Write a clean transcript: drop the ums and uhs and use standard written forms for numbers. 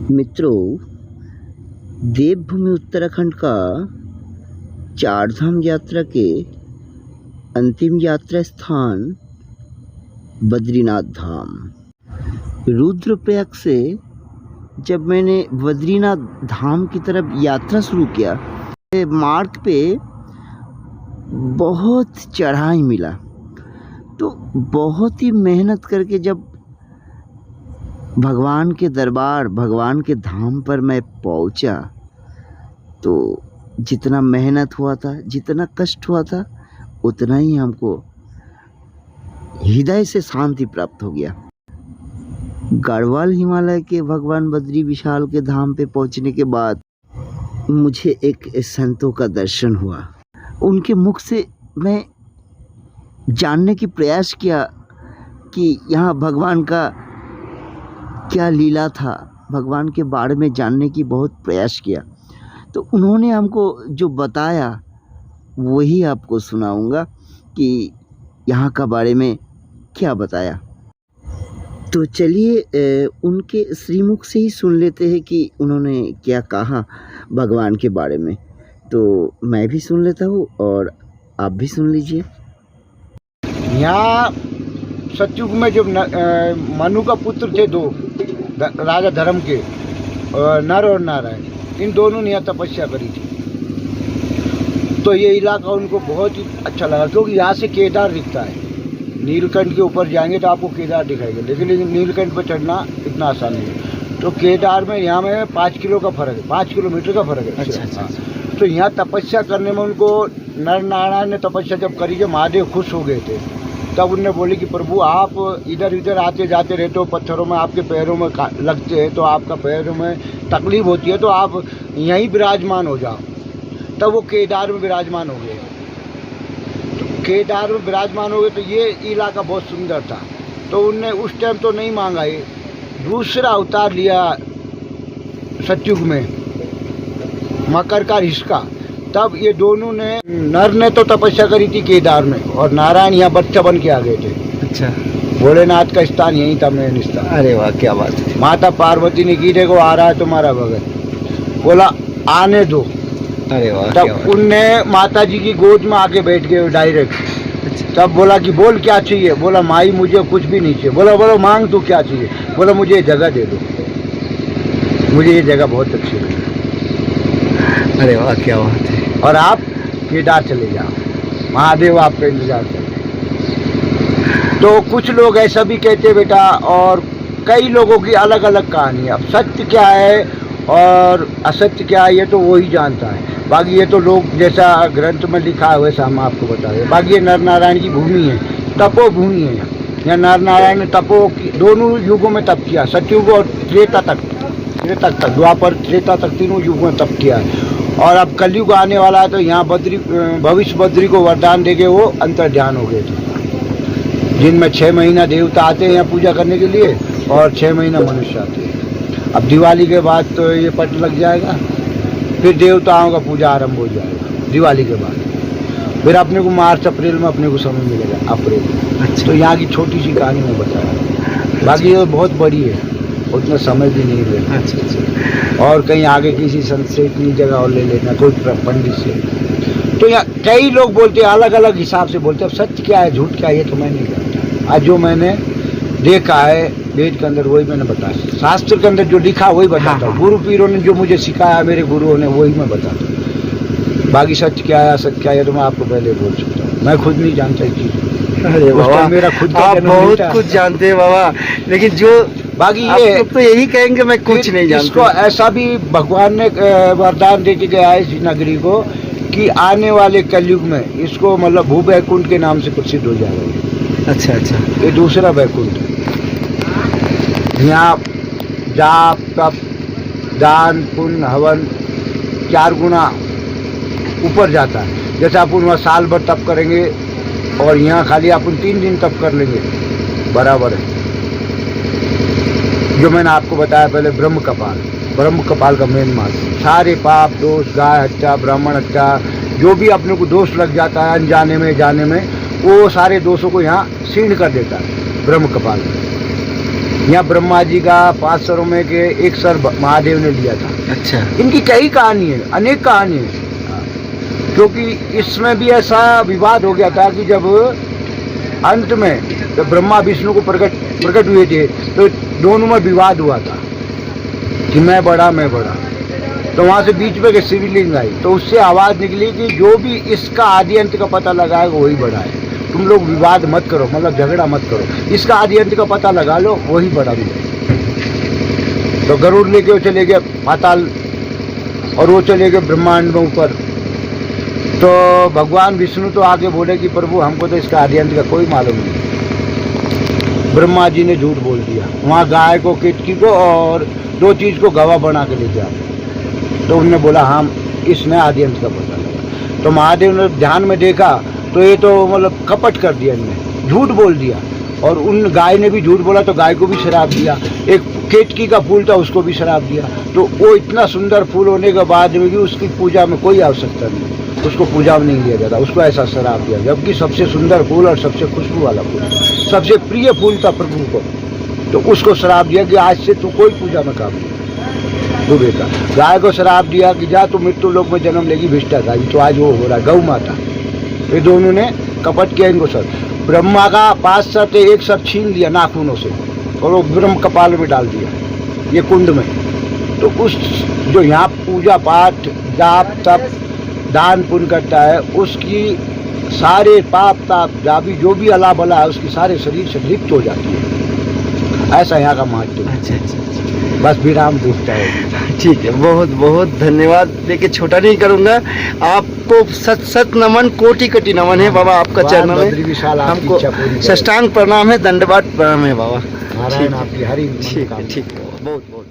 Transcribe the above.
मित्रों, देवभूमि उत्तराखंड का चारधाम यात्रा के अंतिम यात्रा स्थान बद्रीनाथ धाम। रुद्रप्रयाग से जब मैंने बद्रीनाथ धाम की तरफ यात्रा शुरू किया, मार्ग पे बहुत चढ़ाई मिला, तो बहुत ही मेहनत करके जब भगवान के दरबार, भगवान के धाम पर मैं पहुंचा, तो जितना मेहनत हुआ था, जितना कष्ट हुआ था, उतना ही हमको हृदय से शांति प्राप्त हो गया। गढ़वाल हिमालय के भगवान बद्री विशाल के धाम पे पहुंचने के बाद मुझे एक संतों का दर्शन हुआ। उनके मुख से मैं जानने की प्रयास किया कि यहाँ भगवान का क्या लीला था, भगवान के बारे में जानने की बहुत प्रयास किया। तो उन्होंने हमको जो बताया वही आपको सुनाऊंगा कि यहाँ का बारे में क्या बताया। तो चलिए उनके श्रीमुख से ही सुन लेते हैं कि उन्होंने क्या कहा भगवान के बारे में। तो मैं भी सुन लेता हूँ और आप भी सुन लीजिए। यहाँ सतयुग में जब मनु का पुत्र थे दो राजा धर्म के, नर और नारायण, इन दोनों ने यहाँ तपस्या करी थी। तो ये इलाका उनको बहुत ही अच्छा लगा, क्योंकि यहाँ से केदार दिखता है। नीलकंठ के ऊपर जाएंगे तो आपको केदार दिखाएगा, लेकिन नीलकंठ पर चढ़ना इतना आसान नहीं है। तो केदार में यहाँ में 5 किलो का फर्क है, 5 किलोमीटर का फर्क है। अच्छा। तो यहाँ तपस्या करने में उनको नर नारायण ने तपस्या जब करी, जब महादेव खुश हो गए थे, तब उनने बोले कि प्रभु आप इधर इधर आते जाते रहते हो, पत्थरों में आपके पैरों में लगते हैं, तो आपका पैरों में तकलीफ होती है, तो आप यहीं विराजमान हो जाओ। तब वो केदार में विराजमान हो गए। तो केदार में विराजमान हो गए तो ये इलाका बहुत सुंदर था। तो उनने उस टाइम तो नहीं मांगा, ये दूसरा अवतार लिया सतयुग में, मकर का रिश्का। तब ये दोनों ने, नर ने तो तपस्या करी थी केदार में, और नारायण यहाँ बच्चा बन के आ गए थे। अच्छा। भोलेनाथ का स्थान यही था, मेन स्थान। अरे वाह, क्या बात है। माता पार्वती ने की, देखो आ रहा है तुम्हारा भगत, बोला आने दो। अरे वाह। तब उनने माता जी की गोद में आके बैठ गए डायरेक्ट। अच्छा। तब बोला कि बोल क्या चाहिए। बोला माई मुझे कुछ भी नहीं चाहिए। बोला बोलो मांग तू क्या चाहिए। बोला मुझे ये जगह दे दो, मुझे ये जगह बहुत अच्छी लगी। अरे वाह, क्या बात है। और आप केदार चले जाओ, महादेव आपका इंतजार करें। तो कुछ लोग ऐसा भी कहते बेटा, और कई लोगों की अलग अलग कहानी है। अब सत्य क्या है और असत्य क्या है, ये तो वो ही जानता है। बाकी ये तो लोग जैसा ग्रंथ में लिखा है वैसा हम आपको बता रहे हैं। बाकी ये नर नारायण की भूमि है, तपोभूमि है। यहाँ नर नारायण ने दोनों युगों में तप किया, सतयुग और त्रेता तक, द्वापर त्रेता तक, तीनों युगों में तप किया है। और अब कलयुग आने वाला है, तो यहाँ भविष्य बद्री को वरदान देके वो अंतर ध्यान हो गए थे, जिनमें 6 महीना देवता आते हैं यहाँ पूजा करने के लिए, और 6 महीना मनुष्य आते हैं। अब दिवाली के बाद तो ये पट लग जाएगा, फिर देवताओं का पूजा आरंभ हो जाएगा दिवाली के बाद। फिर अपने को मार्च अप्रैल में अपने को समय मिलेगा, अप्रैल में। अच्छा। तो यहाँ की छोटी सी कहानी में बताया, बाकी ये बहुत बड़ी है, उतना समय भी नहीं लेना। अच्छा। और कहीं आगे किसी संत से इतनी जगह और ले लेना, कोई पंडित से। तो यहाँ कई लोग बोलते हैं, अलग अलग हिसाब से बोलते हैं। अब सत्य क्या है झूठ क्या है ये तो मैं नहीं जानता। आज जो मैंने देखा है वेद के अंदर वही मैंने बताया, शास्त्र के अंदर जो लिखा वही बताता हूँ। गुरु पीरों ने जो मुझे सिखाया, मेरे गुरुओं ने, वही मैं बताता हूँ। बाकी सत्य क्या है असत्य क्या है तो मैं आपको पहले बोल सकता हूँ, मैं खुद नहीं जानता चीज। अरे बाबा, मेरा खुद का बहुत कुछ जानते हैं बाबा, लेकिन जो बाकी ये तो यही कहेंगे मैं कुछ नहीं जानता। इसको ऐसा भी भगवान ने वरदान दे के गया है इस नगरी को कि आने वाले कलयुग में इसको मतलब भू वैकुंठ के नाम से प्रसिद्ध हो जाएगा। अच्छा अच्छा। ये दूसरा वैकुंठ है। यहाँ जाप तप दान पुण्य हवन 4 गुना ऊपर जाता है। जैसे अपन वहाँ साल भर तप करेंगे और यहाँ खाली अपन 3 दिन तप कर लेंगे, बराबर है। जो मैंने आपको बताया पहले, ब्रह्म कपाल का मेन मास, सारे पाप दोष, गाय हत्या, ब्राह्मण हत्या, जो भी अपने को दोष लग जाता है अनजाने में जाने में, वो सारे दोषों को यहाँ क्षीण कर देता है ब्रह्म कपाल। यहाँ ब्रह्मा जी का 5 सरों में के एक सर महादेव ने लिया था। अच्छा। इनकी कई कहानी है, अनेक कहानी है, क्योंकि इसमें भी ऐसा विवाद हो गया था कि जब अंत में जब ब्रह्मा विष्णु को प्रकट हुए थे तो दोनों में विवाद हुआ था कि मैं बड़ा। तो वहाँ से बीच में शिवलिंग आई तो उससे आवाज़ निकली कि जो भी इसका आदि अंत का पता लगाएगा वही बड़ा है। तुम लोग विवाद मत करो, मतलब झगड़ा मत करो, इसका आदि अंत का पता लगा लो, वही बड़ा भी है। तो गरुड़ लेके वो चले गए पाताल और वो चले गए ब्रह्मांड में ऊपर। तो भगवान विष्णु तो आगे बोले कि प्रभु हमको तो इसका आदि अंत का कोई मालूम नहीं। ब्रह्मा जी ने झूठ बोल दिया, वहाँ गाय को, केतकी को और 2 चीज़ को गवाह बना के ले गया। तो उन्होंने बोला हाँ इसने आदि अंत का पता लगा। तो महादेव ने ध्यान में देखा तो ये तो मतलब कपट कर दिया, इनने झूठ बोल दिया। और उन गाय ने भी झूठ बोला तो गाय को भी शराब दिया। एक केतकी का फूल था उसको भी शराब दिया। तो वो इतना सुंदर फूल होने के बाद में भी उसकी पूजा में कोई आवश्यकता नहीं, उसको पूजा में नहीं लिया जाता, उसको ऐसा शराब दिया। जबकि सबसे सुंदर फूल और सबसे खुशबू वाला फूल, सबसे प्रिय फूल था प्रभु को, तो उसको शराब दिया कि आज से तू कोई पूजा में काम नहीं तू बेटा। गाय को शराब दिया कि जा तू मृत्यु लोक में जन्म लेगी भिष्टाचारी। तो आज वो हो रहा गौ माता। ये दोनों ने कपट किया इनको सर। ब्रह्मा का 5 सर थे, एक सर छीन लिया नाखूनों से और वो ब्रह्म कपाल में डाल दिया, ये कुंड में। तो उस जो यहाँ पूजा पाठ जाप तप दान पुण्य करता है उसकी सारे पाप ताप जो भी अला बला है उसकी सारे शरीर से लिप्त हो जाती है। ऐसा यहाँ का महत्व है। अच्छा। बस विराम पूछता है। ठीक है, बहुत बहुत धन्यवाद। देखिए छोटा नहीं करूँगा, आपको सत नमन, कोटि नमन है बाबा आपका चरणों में। हमको साष्टांग प्रणाम है, दंडवत प्रणाम है बाबा। नारायण आपकी हरि ठीक है, बहुत बहुत